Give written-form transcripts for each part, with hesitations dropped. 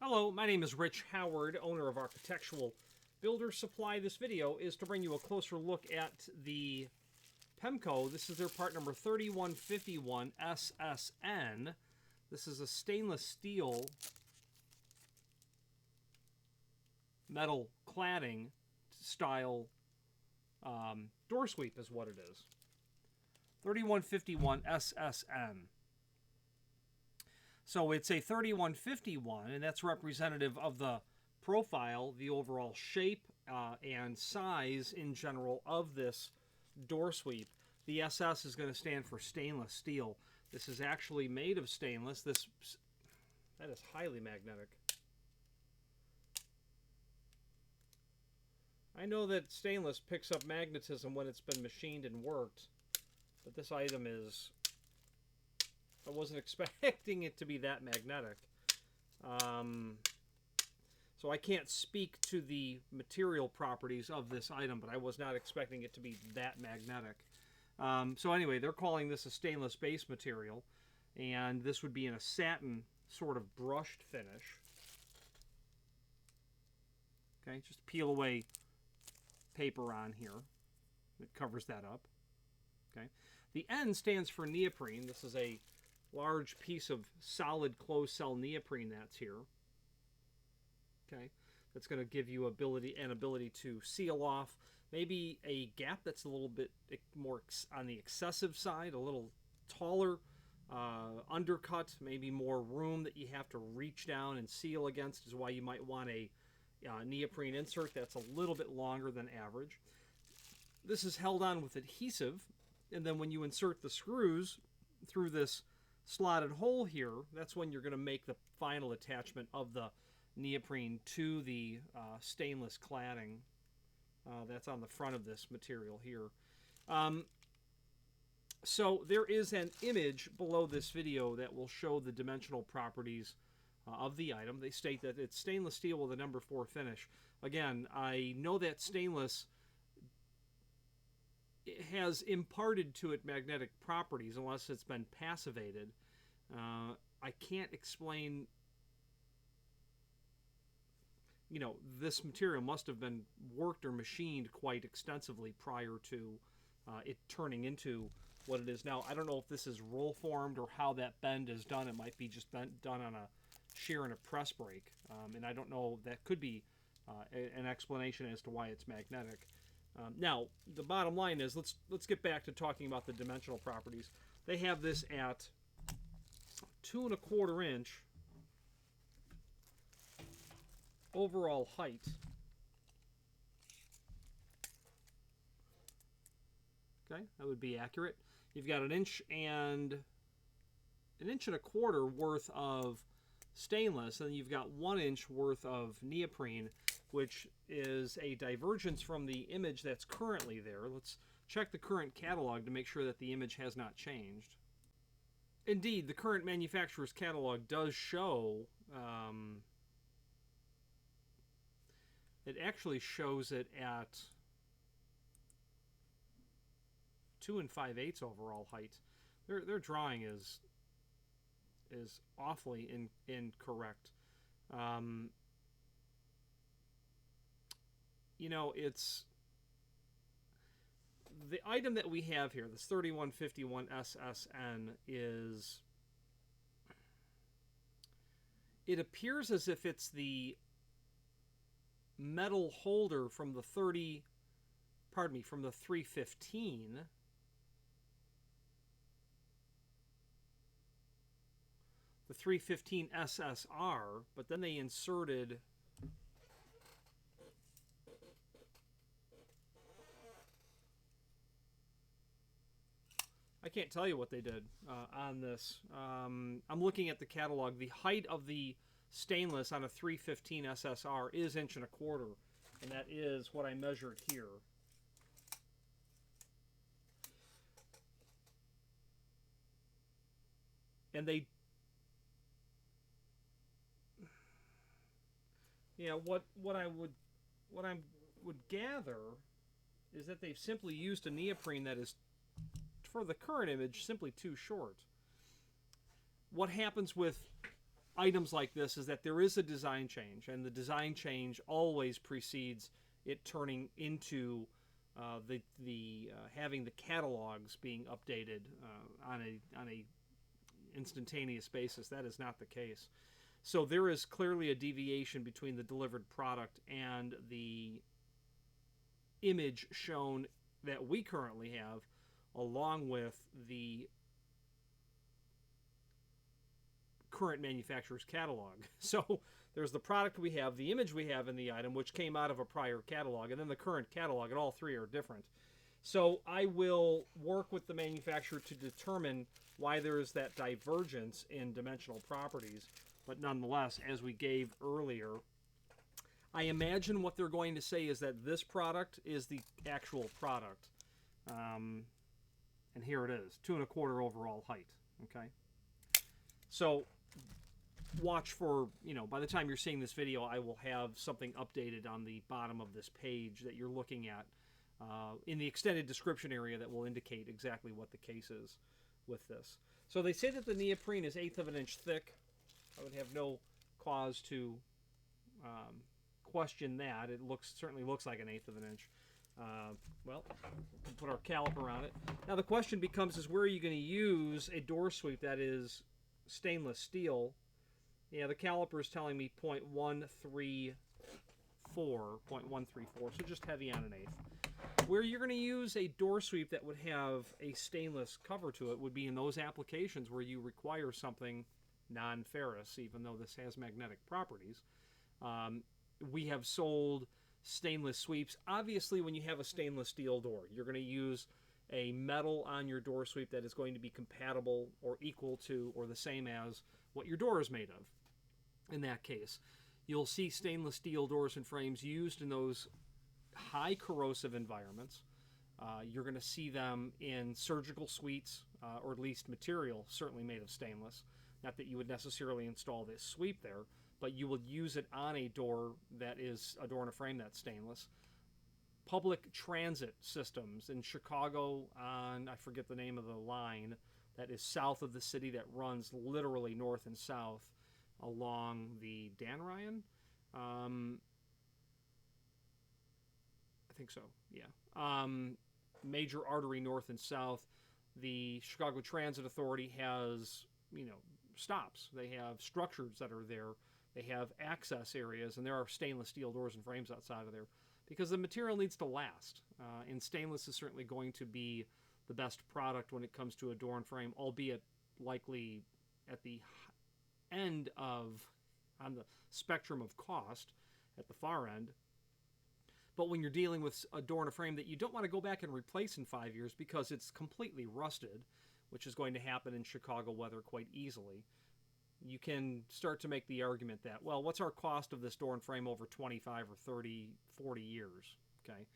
Hello, my name is Rich Howard, owner of Architectural Builder Supply. This video is to bring you a closer look at the Pemko. This is their part number 3151SSN. This is a stainless steel metal cladding style door sweep is what it is. 3151SSN. So it's a 3151, and that's representative of the profile, the overall shape, and size in general of this door sweep. The SS is going to stand for stainless steel. This is actually made of stainless. That is highly magnetic. I know that stainless picks up magnetism when it's been machined and worked, but this item is... I wasn't expecting it to be that magnetic. So I can't speak to the material properties of this item, but I was not expecting it to be that magnetic. So anyway, they're calling this a stainless base material, and this would be in a satin sort of brushed finish. Okay, just peel away paper on here that covers that up. Okay, the N stands for neoprene. This is a large piece of solid closed cell neoprene that's here. Okay, that's going to give you an ability to seal off maybe a gap that's a little bit more on the excessive side, a little taller undercut, maybe more room that you have to reach down and seal against is why you might want a neoprene insert that's a little bit longer than average. This is held on with adhesive, and then when you insert the screws through this slotted hole here, that's when you're going to make the final attachment of the neoprene to the stainless cladding. That's on the front of this material here. So there is an image below this video that will show the dimensional properties of the item. They state that it's stainless steel with a number 4 finish. Again, I know that stainless has imparted to it magnetic properties unless it's been passivated. I can't explain, this material must have been worked or machined quite extensively prior to it turning into what it is now. I don't know if this is roll formed or how that bend is done. It might be just done on a shear and a press brake, and I don't know. That could be an explanation as to why it's magnetic. Now, the bottom line is, let's get back to talking about the dimensional properties. They have this at 2 1/4 inch overall height. Okay, that would be accurate. You've got 1 1 1/4 worth of stainless, and then you've got 1 inch worth of neoprene, which is a divergence from the image that's currently there. Let's check the current catalog to make sure that the image has not changed. Indeed, the current manufacturer's catalog does show, it actually shows it at 2 5/8 overall height. Their drawing is awfully incorrect. It's the item that we have here, this 3151SSN, it appears as if it's the metal holder from the 315. The 315 SSR, but then they inserted I can't tell you what they did on this. I'm looking at the catalog. The height of the stainless on a 315 SSR is 1 1/4 inch, and that is what I measured here. And they, what I would gather is that they've simply used a neoprene that is, for the current image, simply too short. What happens with items like this is that there is a design change, and the design change always precedes it turning into having the catalogs being updated on a instantaneous basis. That is not the case. So there is clearly a deviation between the delivered product and the image shown that we currently have, along with the current manufacturer's catalog. So there's the product we have, the image we have in the item, which came out of a prior catalog, and then the current catalog, and all three are different. So I will work with the manufacturer to determine why there is that divergence in dimensional properties. But nonetheless, as we gave earlier, I imagine what they're going to say is that this product is the actual product. And here it is, 2.25 overall height. Okay. So watch for, by the time you're seeing this video, I will have something updated on the bottom of this page that you're looking at in the extended description area that will indicate exactly what the case is with this. So they say that the neoprene is 1/8 of an inch thick. I would have no cause to question that. It certainly looks like 1/8 of an inch. Well, we'll put our caliper on it. Now the question becomes is where are you going to use a door sweep that is stainless steel? Yeah, the caliper is telling me 0.134, so just heavy on 1/8. Where you're going to use a door sweep that would have a stainless cover to it would be in those applications where you require something non-ferrous, even though this has magnetic properties. We have sold stainless sweeps. Obviously, when you have a stainless steel door, you're going to use a metal on your door sweep that is going to be compatible or equal to or the same as what your door is made of. In that case, you'll see stainless steel doors and frames used in those high corrosive environments. You're going to see them in surgical suites, or at least material certainly made of stainless. Not that you would necessarily install this sweep there, but you will use it on a door that is a door and a frame that's stainless. Public transit systems in Chicago on, I forget the name of the line, that is south of the city that runs literally north and south along the Dan Ryan. I think so, yeah. Major artery north and south. The Chicago Transit Authority has, stops. They have structures that are there. They have access areas, and there are stainless steel doors and frames outside of there because the material needs to last. And stainless is certainly going to be the best product when it comes to a door and frame, albeit likely at the end of, on the spectrum of cost, at the far end. But when you're dealing with a door and a frame that you don't want to go back and replace in 5 years because it's completely rusted, which is going to happen in Chicago weather quite easily, you can start to make the argument that, well, what's our cost of this door and frame over 25 or 30, 40 years? Okay,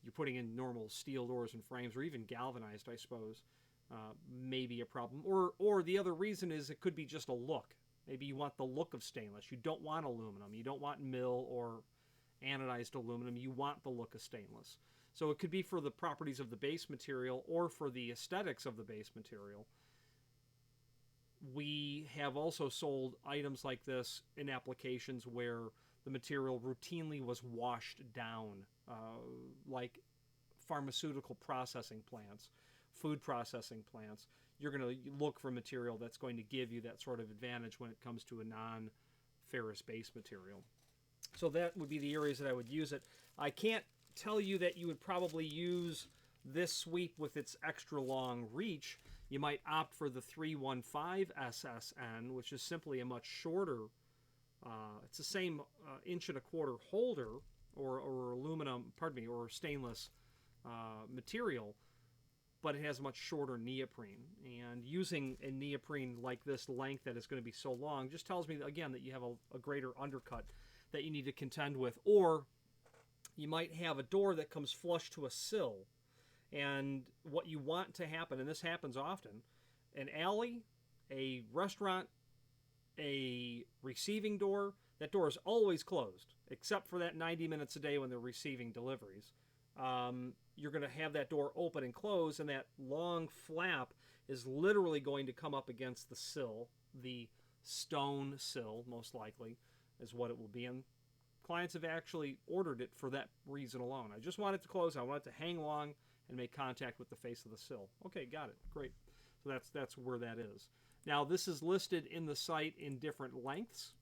you're putting in normal steel doors and frames, or even galvanized, I suppose, may be a problem. Or the other reason is it could be just a look. Maybe you want the look of stainless. You don't want aluminum. You don't want mill or anodized aluminum. You want the look of stainless. So it could be for the properties of the base material or for the aesthetics of the base material. We have also sold items like this in applications where the material routinely was washed down, like pharmaceutical processing plants, food processing plants. You're going to look for material that's going to give you that sort of advantage when it comes to a non-ferrous base material. So that would be the areas that I would use it. I can't tell you that you would probably use this sweep with its extra long reach. You might opt for the 315SSN, which is simply a much shorter, it's the same 1.25 inch holder or aluminum, or stainless material, but it has a much shorter neoprene. And using a neoprene like this length that is going to be so long just tells me, again, that you have a greater undercut that you need to contend with. Or you might have a door that comes flush to a sill. And what you want to happen, and this happens often, an alley, a restaurant, a receiving door, that door is always closed, except for that 90 minutes a day when they're receiving deliveries. You're going to have that door open and close, and that long flap is literally going to come up against the sill, the stone sill, most likely, is what it will be. And clients have actually ordered it for that reason alone. I just want it to close. I want it to hang long and make contact with the face of the sill. Okay, got it. Great. So that's where that is. Now, this is listed in the site in different lengths,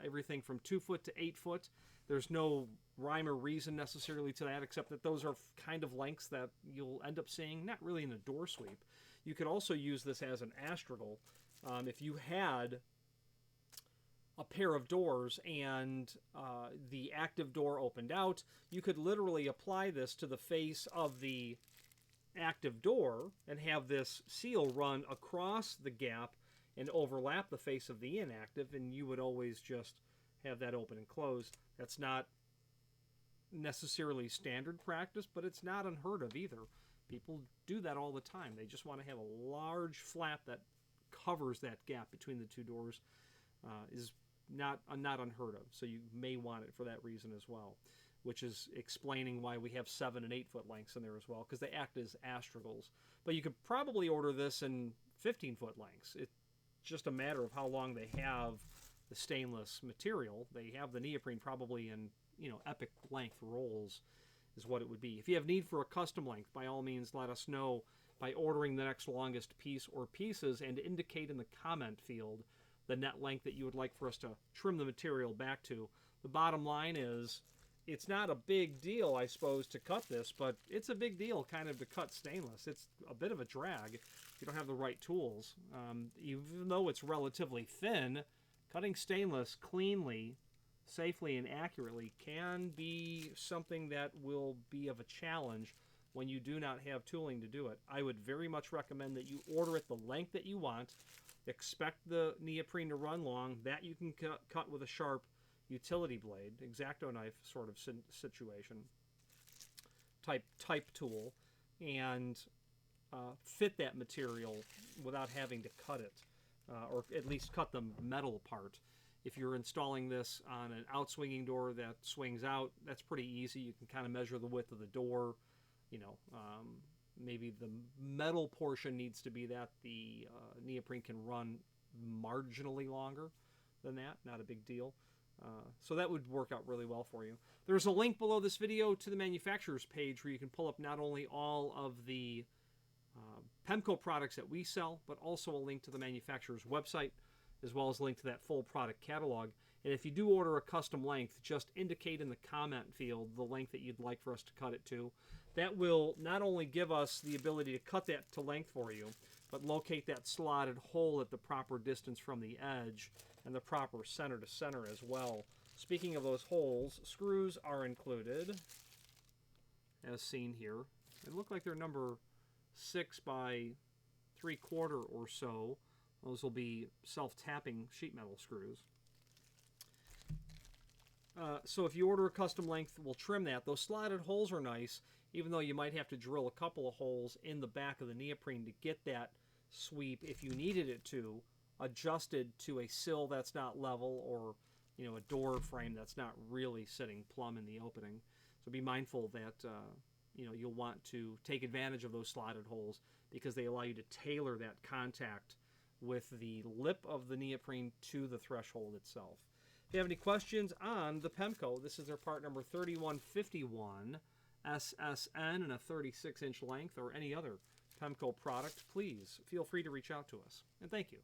everything from 2 foot to 8 foot. There's no rhyme or reason necessarily to that, except that those are kind of lengths that you'll end up seeing, not really in a door sweep. You could also use this as an astragal. If you had a pair of doors and the active door opened out, you could literally apply this to the face of the active door and have this seal run across the gap and overlap the face of the inactive, and you would always just have that open and close. That's not necessarily standard practice, but it's not unheard of either. People do that all the time. They just want to have a large flap that covers that gap between the two doors. Is not unheard of. So you may want it for that reason as well, which is explaining why we have 7 and 8 foot lengths in there as well, because they act as astragals. But you could probably order this in 15 foot lengths. It's just a matter of how long they have the stainless material. They have the neoprene probably in, epic length rolls is what it would be. If you have need for a custom length, by all means let us know by ordering the next longest piece or pieces, and indicate in the comment field the net length that you would like for us to trim the material back to. The bottom line is, it's not a big deal, I suppose, to cut this, but it's a big deal kind of to cut stainless. It's a bit of a drag if you don't have the right tools. Even though it's relatively thin, cutting stainless cleanly, safely, and accurately can be something that will be of a challenge when you do not have tooling to do it. I would very much recommend that you order it the length that you want. Expect the neoprene to run long. That you can cut with a sharp utility blade, X-Acto knife sort of situation, type tool, and fit that material without having to cut it, or at least cut the metal apart. If you're installing this on an outswinging door that swings out, that's pretty easy. You can kind of measure the width of the door. Maybe the metal portion needs to be that the neoprene can run marginally longer than that. Not a big deal. So that would work out really well for you. There's a link below this video to the manufacturer's page where you can pull up not only all of the Pemko products that we sell, but also a link to the manufacturer's website, as well as a link to that full product catalog. And if you do order a custom length, just indicate in the comment field the length that you'd like for us to cut it to. That will not only give us the ability to cut that to length for you, but locate that slotted hole at the proper distance from the edge and the proper center to center as well. Speaking of those holes, screws are included, as seen here. They look like they're number 6 by 3/4 or so. Those will be self-tapping sheet metal screws. So if you order a custom length, we'll trim that. Those slotted holes are nice, even though you might have to drill a couple of holes in the back of the neoprene to get that sweep, if you needed it to, adjusted to a sill that's not level, or a door frame that's not really sitting plumb in the opening. So be mindful that you'll want to take advantage of those slotted holes, because they allow you to tailor that contact with the lip of the neoprene to the threshold itself. If you have any questions on the Pemko, this is their part number 3151 SSN in a 36-inch length, or any other Pemko product, please feel free to reach out to us. And thank you.